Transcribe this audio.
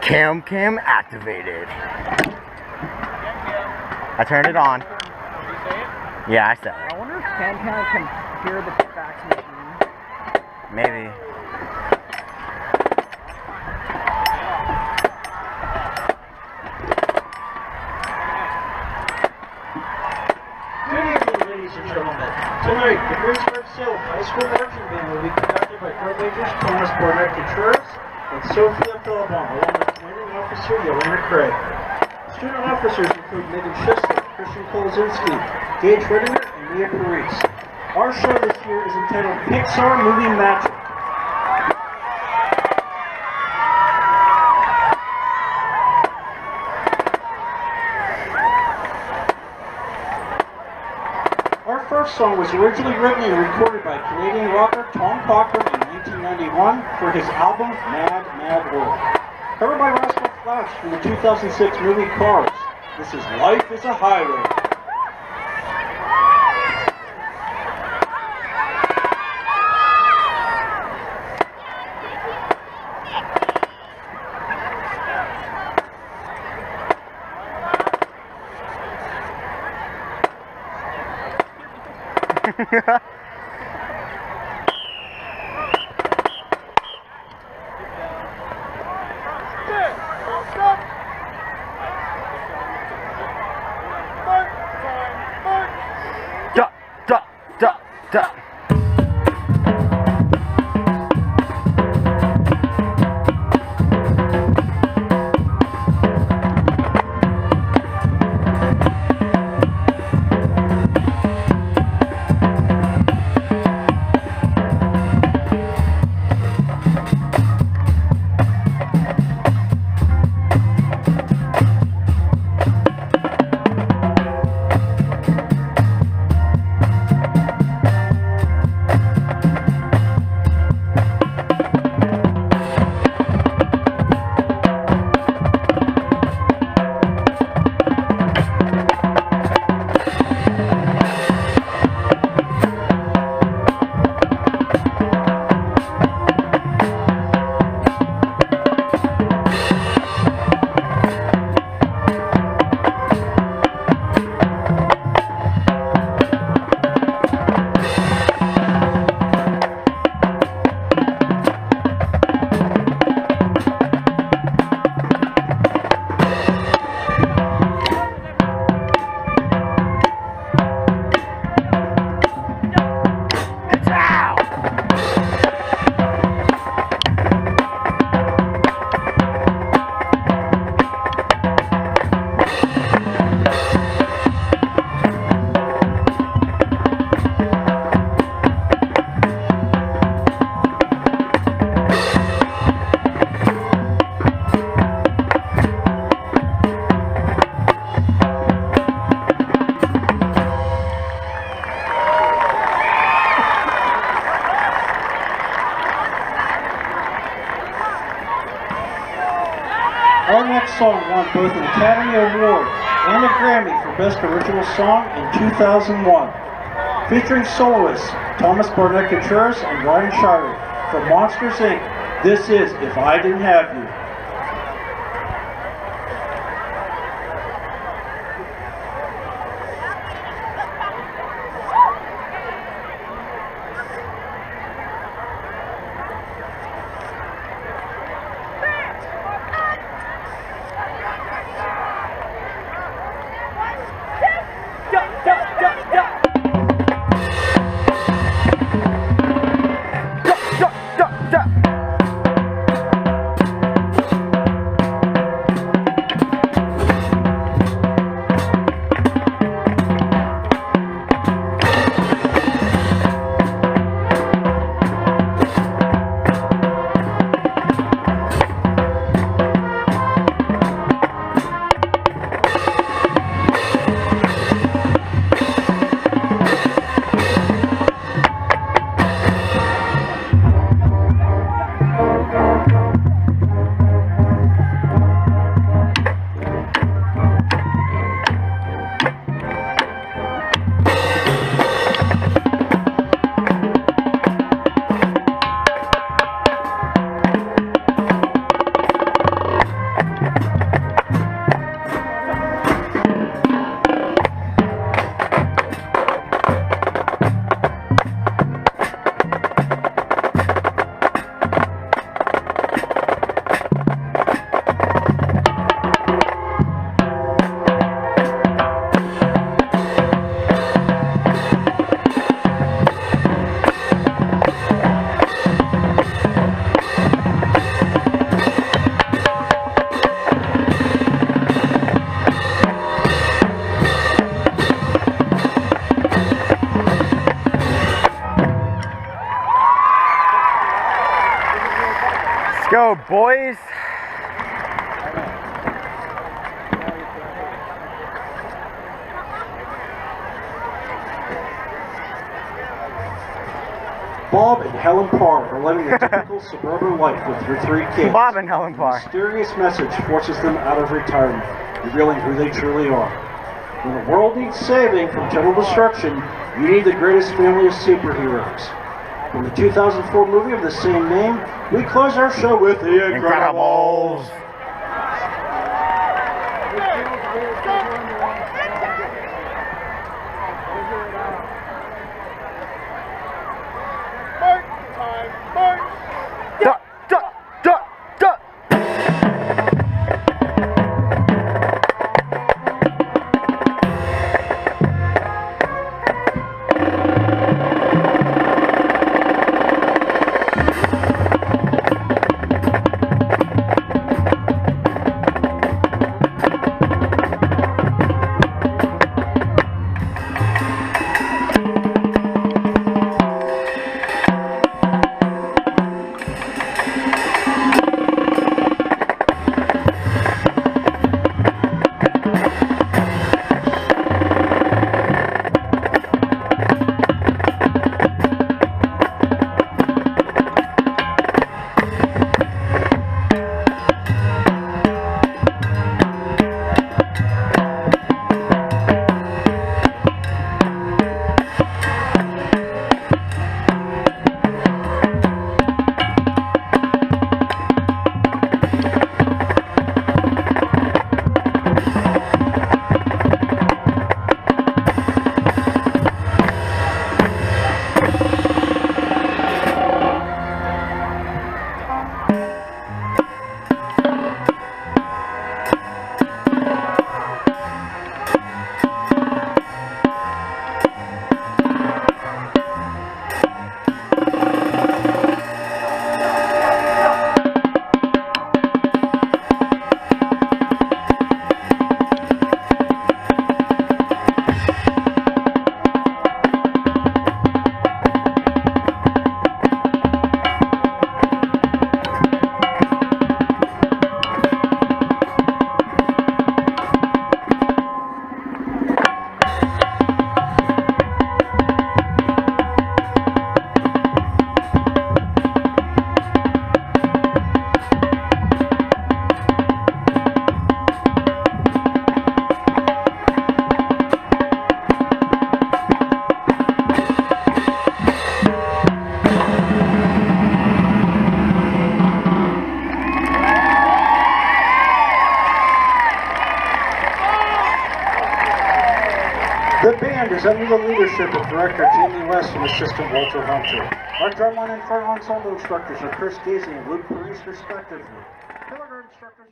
Cam activated. I turned it on. Did you say it? Yeah, I said it. I wonder if Cam can hear the fax machine. Maybe. Good evening, ladies and gentlemen. Tonight, the Greensburg Salem High School Marching Band will be conducted by drum majors Thomas Barnett-Contreras and Sophia Philibon, along with commanding officer Yelena Craig. Student officers include Megan Schisler, Christian Kolozinski, Gage Ridinger, and Mia Parise. Our show this year is entitled Pixar Movie Magic. Our first song was originally written and recorded by Canadian rocker Tom Cochran in 1991 for his album Mad, Mad World. Covered by Rascal Flatts from the 2006 movie Cars. This is Life is a Highway. Duh. Our next song won both an Academy Award and a Grammy for Best Original Song in 2001. Featuring soloists Thomas Barnett-Contreras and Ryan Shirey from Monsters, Inc. This is If I Didn't Have You. Let's go, boys. Bob and Helen Parr are living a typical suburban life with their 3 kids. Bob and Helen Parr. A mysterious message forces them out of retirement, revealing who they truly are. When the world needs saving from total destruction, you need the greatest family of superheroes. From the 2004 movie of the same name, we close our show with The Incredibles. Duh, duh, duh, duh. The band is under the leadership of director Jamie West and assistant Walter Hunter. Our drumline and front ensemble instructors are Chris Gazy and Luke Paris, respectively. Kindergarten instructors